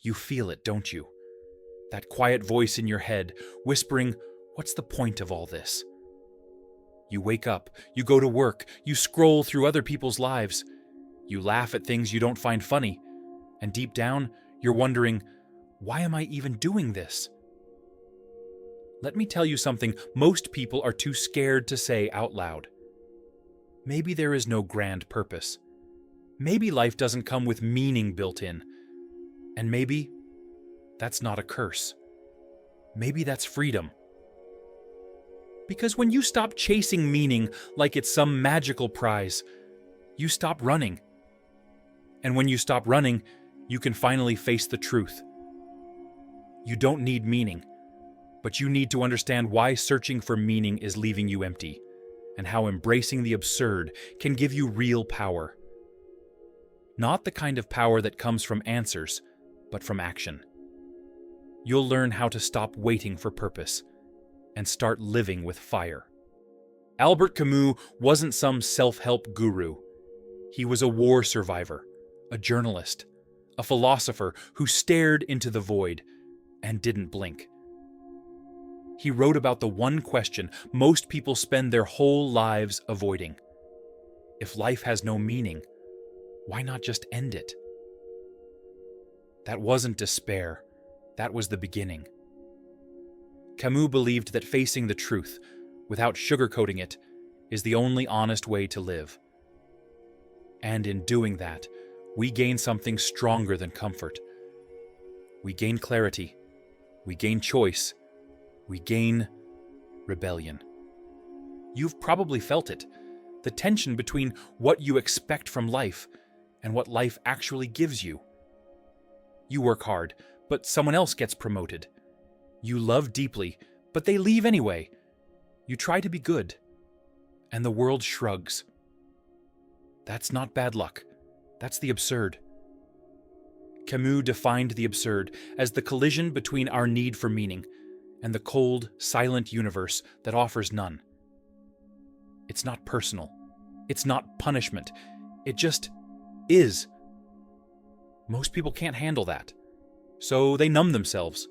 You feel it, don't you? That quiet voice in your head, whispering, "What's the point of all this?" You wake up, you go to work, you scroll through other people's lives. You laugh at things you don't find funny, and deep down, you're wondering, why am I even doing this? Let me tell you something most people are too scared to say out loud. Maybe there is no grand purpose. Maybe life doesn't come with meaning built in. And maybe that's not a curse. Maybe that's freedom. Because when you stop chasing meaning like it's some magical prize, you stop running. And when you stop running, you can finally face the truth. You don't need meaning, but you need to understand why searching for meaning is leaving you empty, and how embracing the absurd can give you real power. Not the kind of power that comes from answers, but from action. You'll learn how to stop waiting for purpose and start living with fire. Albert Camus wasn't some self-help guru. He was a war survivor, a journalist, a philosopher who stared into the void and didn't blink. He wrote about the one question most people spend their whole lives avoiding. If life has no meaning, why not just end it? That wasn't despair. That was the beginning. Camus believed that facing the truth, without sugarcoating it, is the only honest way to live. And in doing that, we gain something stronger than comfort. We gain clarity. We gain choice. We gain rebellion. You've probably felt it, the tension between what you expect from life and what life actually gives you. You work hard, but someone else gets promoted. You love deeply, but they leave anyway. You try to be good, and the world shrugs. That's not bad luck. That's the absurd. Camus defined the absurd as the collision between our need for meaning and the cold, silent universe that offers none. It's not personal. It's not punishment. It just is. Most people can't handle that, so they numb themselves.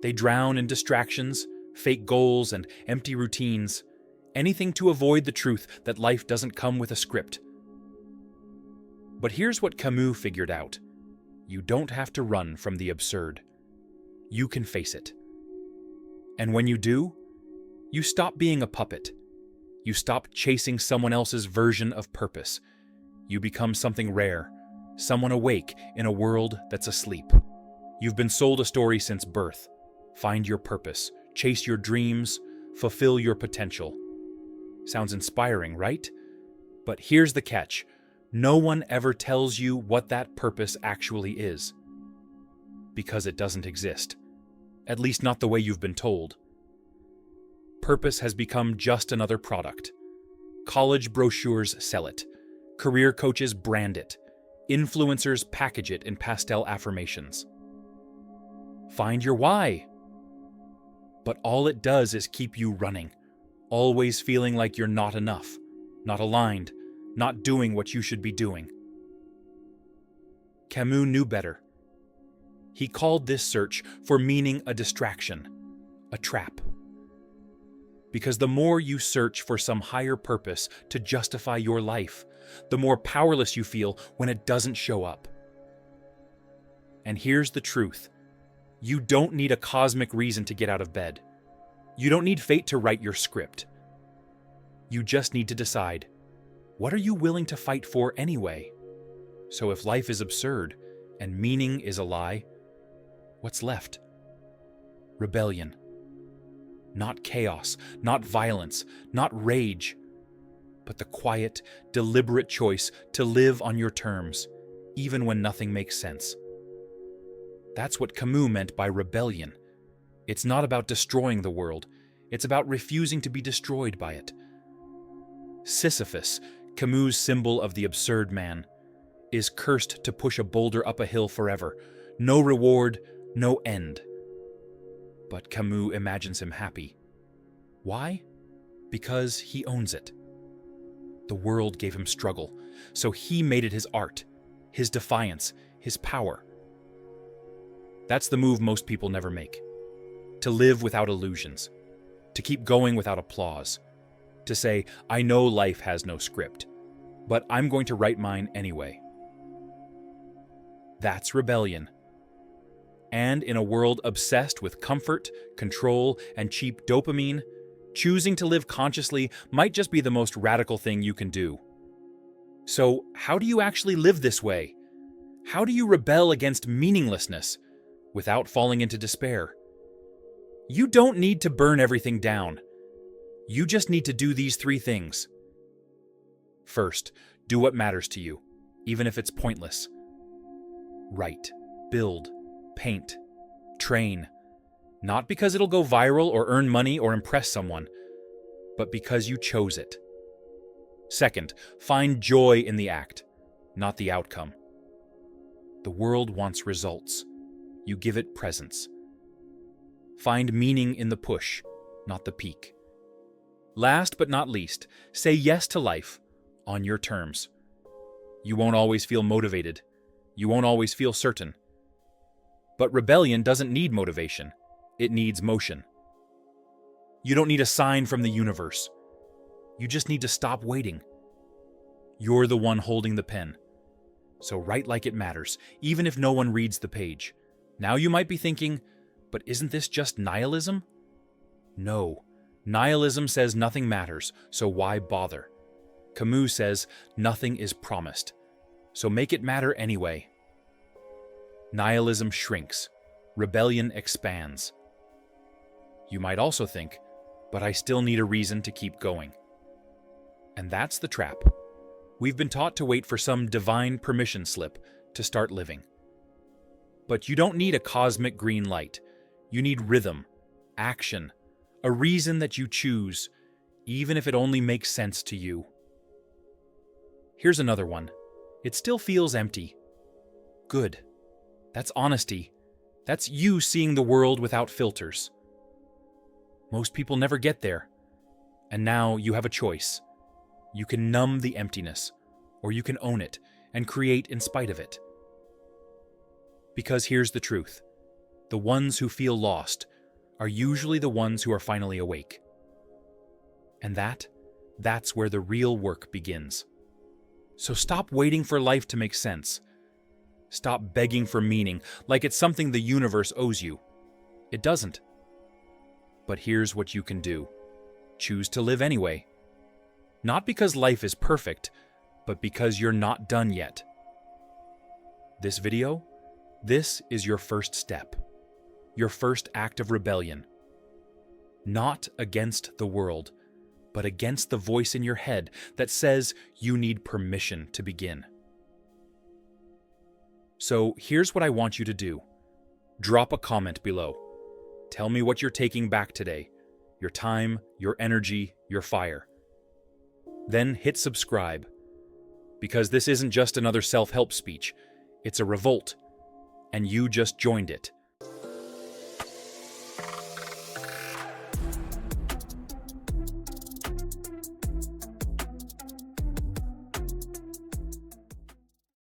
They drown in distractions, fake goals, and empty routines, anything to avoid the truth that life doesn't come with a script. But here's what Camus figured out. You don't have to run from the absurd. You can face it. And when you do, you stop being a puppet. You stop chasing someone else's version of purpose. You become something rare, someone awake in a world that's asleep. You've been sold a story since birth. Find your purpose, chase your dreams, fulfill your potential. Sounds inspiring, right? But here's the catch. No one ever tells you what that purpose actually is. Because it doesn't exist. At least not the way you've been told. Purpose has become just another product. College brochures sell it. Career coaches brand it. Influencers package it in pastel affirmations. Find your why. But all it does is keep you running, always feeling like you're not enough, not aligned, not doing what you should be doing. Camus knew better. He called this search for meaning a distraction, a trap. Because the more you search for some higher purpose to justify your life, the more powerless you feel when it doesn't show up. And here's the truth. You don't need a cosmic reason to get out of bed. You don't need fate to write your script. You just need to decide, what are you willing to fight for anyway? So if life is absurd and meaning is a lie, what's left? Rebellion. Not chaos, not violence, not rage, but the quiet, deliberate choice to live on your terms, even when nothing makes sense. That's what Camus meant by rebellion. It's not about destroying the world. It's about refusing to be destroyed by it. Sisyphus, Camus' symbol of the absurd man, is cursed to push a boulder up a hill forever. No reward, no end. But Camus imagines him happy. Why? Because he owns it. The world gave him struggle, so he made it his art, his defiance, his power. That's the move most people never make. To live without illusions. To keep going without applause. To say, I know life has no script, but I'm going to write mine anyway. That's rebellion. And in a world obsessed with comfort, control, and cheap dopamine, choosing to live consciously might just be the most radical thing you can do. So, how do you actually live this way? How do you rebel against meaninglessness without falling into despair? You don't need to burn everything down. You just need to do these 3 things. First, do what matters to you, even if it's pointless. Write, build, paint, train. Not because it'll go viral or earn money or impress someone, but because you chose it. Second, find joy in the act, not the outcome. The world wants results. You give it presence. Find meaning in the push, not the peak. Last but not least, say yes to life on your terms. You won't always feel motivated. You won't always feel certain. But rebellion doesn't need motivation. It needs motion. You don't need a sign from the universe. You just need to stop waiting. You're the one holding the pen. So write like it matters, even if no one reads the page. Now you might be thinking, but isn't this just nihilism? No. Nihilism says nothing matters, so why bother? Camus says nothing is promised, so make it matter anyway. Nihilism shrinks. Rebellion expands. You might also think, but I still need a reason to keep going. And that's the trap. We've been taught to wait for some divine permission slip to start living. But you don't need a cosmic green light. You need rhythm, action, a reason that you choose, even if it only makes sense to you. Here's another one. It still feels empty. Good. That's honesty. That's you seeing the world without filters. Most people never get there. And now you have a choice. You can numb the emptiness, or you can own it and create in spite of it. Because here's the truth. The ones who feel lost are usually the ones who are finally awake. And that's where the real work begins. So stop waiting for life to make sense. Stop begging for meaning like it's something the universe owes you. It doesn't. But here's what you can do. Choose to live anyway. Not because life is perfect, but because you're not done yet. This video? This is your first step. Your first act of rebellion. Not against the world, but against the voice in your head that says you need permission to begin. So here's what I want you to do. Drop a comment below. Tell me what you're taking back today. Your time, your energy, your fire. Then hit subscribe. Because this isn't just another self-help speech. It's a revolt. And you just joined it.